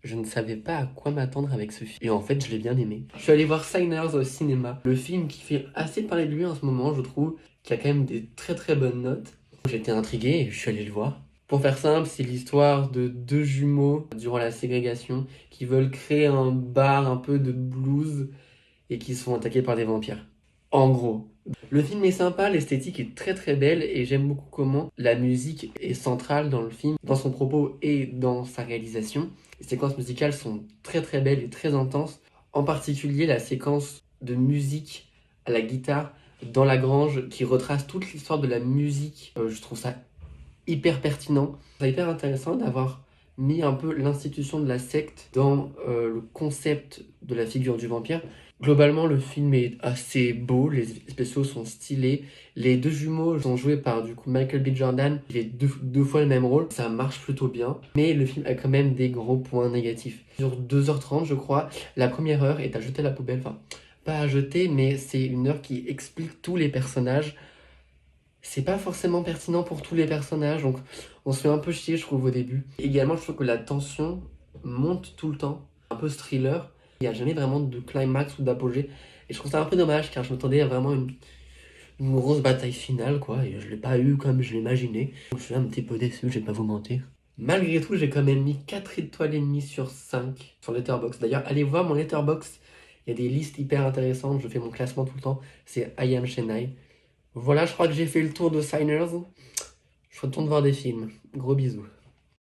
Je ne savais pas à quoi m'attendre avec ce film. Et en fait, je l'ai bien aimé. Je suis allé voir Signers au cinéma. Le film qui fait assez parler de lui en ce moment, je trouve, qui a quand même des très très bonnes notes. J'étais intrigué et je suis allé le voir. Pour faire simple, c'est l'histoire de deux jumeaux durant la ségrégation qui veulent créer un bar un peu de blues et qui sont attaqués par des vampires. En gros. Le film est sympa, l'esthétique est très très belle et j'aime beaucoup comment la musique est centrale dans le film, dans son propos et dans sa réalisation. Les séquences musicales sont très très belles et très intenses, en particulier la séquence de musique à la guitare dans la grange qui retrace toute l'histoire de la musique. Je trouve ça hyper pertinent. C'est hyper intéressant d'avoir mis un peu l'institution de la secte dans le concept de la figure du vampire. Globalement, le film est assez beau, les effets spéciaux sont stylés. Les deux jumeaux sont joués par du coup Michael B. Jordan, il fait deux fois le même rôle, ça marche plutôt bien. Mais le film a quand même des gros points négatifs. Sur 2h30, je crois, la première heure est à jeter à la poubelle. Enfin, pas à jeter, mais c'est une heure qui explique tous les personnages. C'est pas forcément pertinent pour tous les personnages, donc on se fait un peu chier, je trouve, au début. Également, je trouve que la tension monte tout le temps, un peu ce thriller. Il n'y a jamais vraiment de climax ou d'apogée. Et je trouve ça un peu dommage, car je m'attendais à vraiment une grosse bataille finale, quoi, et je l'ai pas eu comme je l'imaginais. Donc je suis un petit peu déçu, je vais pas vous mentir. Malgré tout, j'ai quand même mis 4 étoiles et demie sur 5 sur Letterboxd. D'ailleurs, allez voir mon Letterboxd, il y a des listes hyper intéressantes, je fais mon classement tout le temps, c'est I Am Chennai. Voilà, je crois que j'ai fait le tour de Signers. Je retourne voir des films. Gros bisous.